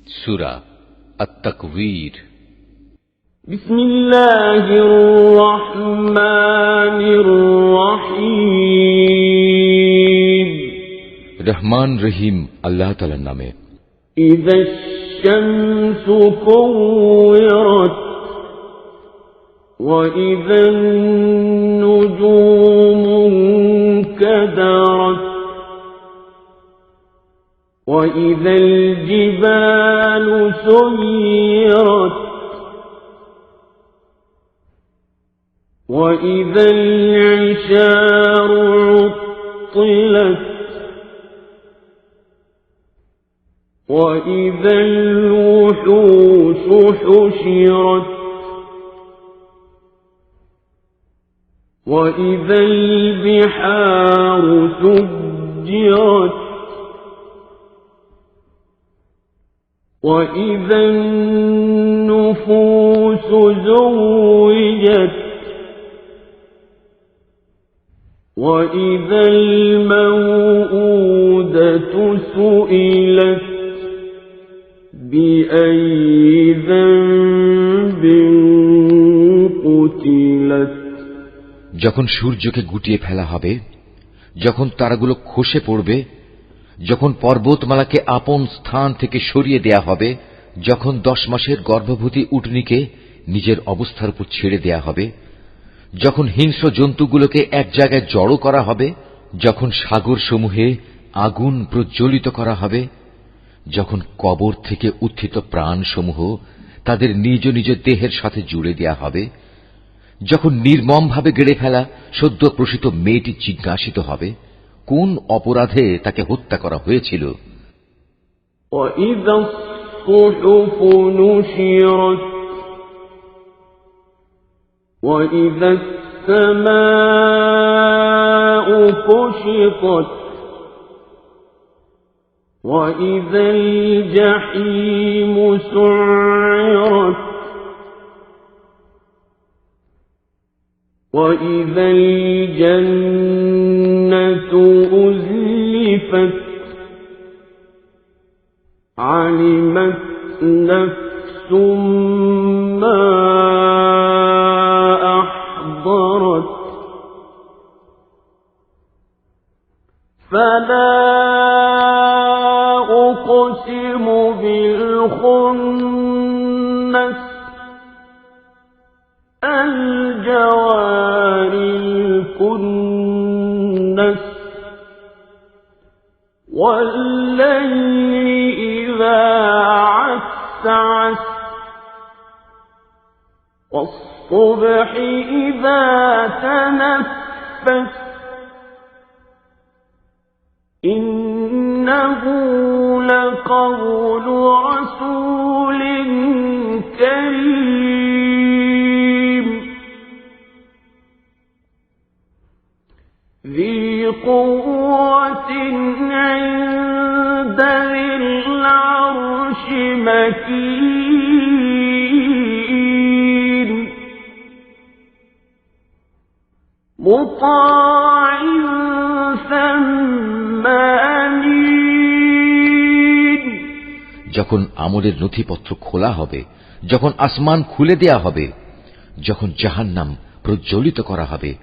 সূরা আত-তাকবীর। বিসমিল্লাহির রহমানির রহিম। রহমান রহিম আল্লাহ তাআলার নামে। ইযাশ শামসু কুওয়িরাত ওয়া ইযান নুজুমু কাদারাত ওয়া ইযাল জিবালু সুয়িরাত ওয়া ইযাল ইশারু উত্তিলাত ওয়া ইযাল উহুশু হুশিরাত ওয়া ইযাল বিহারু সুজ্জিরাত ওয়া ইযান নুফুসু যুওয়াজাত ওয়া ইযাল মাউউদাতু সুইলাত বিআইয়ি যামবিন কুতিলাত। যখন সূর্যকে গুটিয়ে ফেলা হবে, যখন তারাগুলো খসে পড়বে, যখন পর্বতমালাকে আপন স্থান থেকে সরিয়ে দেয়া হবে, যখন 10 মাসের গর্ভবতী উটনীকে নিজের অবস্থার উপর ছেড়ে দেয়া হবে, যখন হিংস্র জন্তুগুলোকে এক জায়গায় জড়ো করা হবে, যখন সাগর সমূহে আগুন প্রজ্বলিত করা হবে, যখন কবর থেকে উত্থিত প্রাণসমূহ তাদের নিজ নিজ দেহের সাথে জুড়ে দেয়া হবে, যখন নির্মমভাবে গেড়ে ফেলা সদ্য প্রসূত মেয়েটি জিজ্ঞাসিত হবে কোন অপরাধে তাকে হত্যা করা হয়েছিল। وَإِذَا الصُّحُفُ نُشِرَتْ وَإِذَا السَّمَاءُ كُشِطَتْ وَإِذَا الْجَحِيمُ سُعِّرَتْ وَإِذَا الْجَنَّةُ أُزْلِفَتْ عَلِمَتْ نَفْسٌ مَّا أَحْضَرَتْ فَلَا أُقْسِمُ بِالْخُنَّسِ الْجَوَارِ الْكُنَّسِ وَاللَّيْلِ إِذَا عَسْعَسَ وَالصُّبْحِ إِذَا تَنَفَّسَ إِنَّهُ لَقَوْلُ رَسُولٍ كَرِيمٍ ذِي قُوَّةٍ عِندَ ذِي الْعَرْشِ مَكِينٍ مُّطَاعٍ ثَمَّ أَمِينٍ। যখন আমলের নথিপত্র খোলা হবে, যখন আসমান খুলে দেয়া হবে, যখন জাহান্নাম প্রজ্বলিত করা হবে,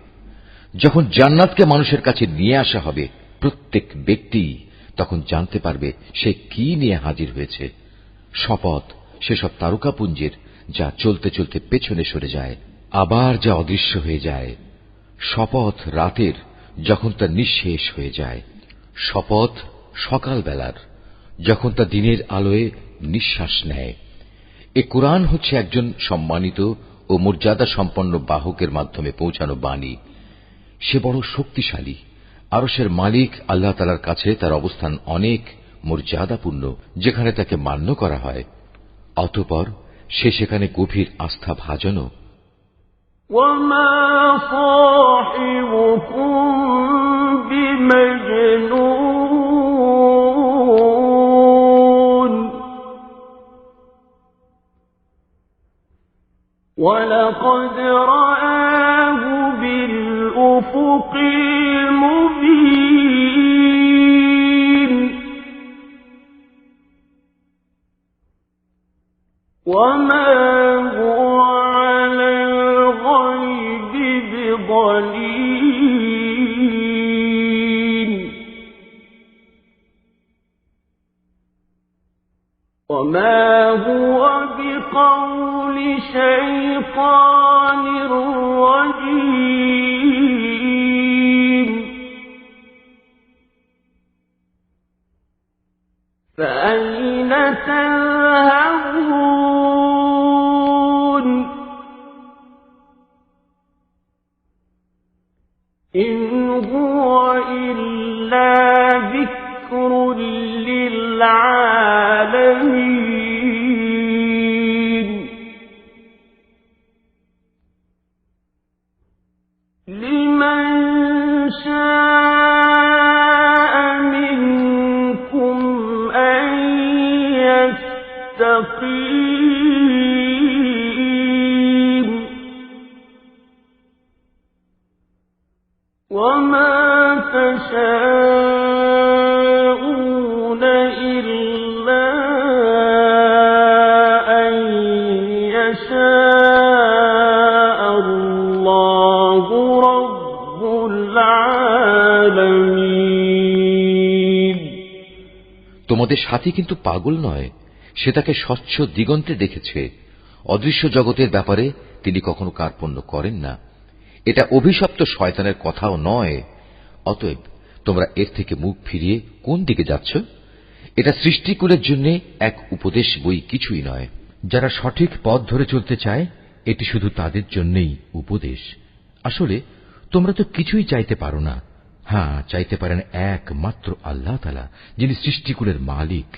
যখন জান্নাতকে মানুষের কাছে নিয়ে আসা হবে, প্রত্যেক ব্যক্তি তখন জানতে পারবে সে কি নিয়ে হাজির হয়েছে। শপথ সেসব তারকাপুঞ্জের যা চলতে চলতে পেছনে সরে যায়, আবার যা অদৃশ্য হয়ে যায়। শপথ রাতের যখন তা নিঃশেষ হয়ে যায়। শপথ সকালবেলার যখন তা দিনের আলোয় নিঃশ্বাস নেয়। এ কোরআন হচ্ছে একজন সম্মানিত ও মর্যাদা সম্পন্ন বাহকের মাধ্যমে পৌঁছানো বাণী। সে বড় শক্তিশালী। আরশের মালিক আল্লাহ তাআলার কাছে তার অবস্থান অনেক মর্যাদাপূর্ণ, যেখানে তাকে মান্য করা হয়। অতঃপর সে সেখানে গভীর আস্থা ভাজনও। وَمَا صَاحِبُكُم بِمَجْنُونٍ وَلَقَدْ رَآهُ بِالْأُفُقِ الْمُبِينِ وما هو على الغيب بضنين وما هو بقول شيطان رجيم فأين تذهبون إن هو إلا ذكر للعالمين لمن شاء منكم أن يستقيم وما تشاءون إلا أن يشاء الله رب العالمين তোমাদের সাথী কিন্তু পাগল নয়, সে তাকে স্বচ্ছ দিগন্তে দেখেছে। অদৃশ্য জগতের ব্যাপারে তিনি কখনো কার্পণ্য করেন না। এটা অভিশপ্ত শয়তানের কথাও নয়। অতএব তোমরা এর থেকে মুখ ফিরিয়ে কোন দিকে যাচ্ছ? এটা সৃষ্টিকুলের জন্য এক উপদেশ বই, কিছুই নয়। যারা সঠিক পথ ধরে চলতে চায় এটি শুধু তাদের জন্যই উপদেশ। আসলে তোমরা তো কিছুই চাইতে পারো না। হ্যাঁ, চাইতে পারেন একমাত্র আল্লাহ তাআলা, যিনি সৃষ্টিকুলের মালিক।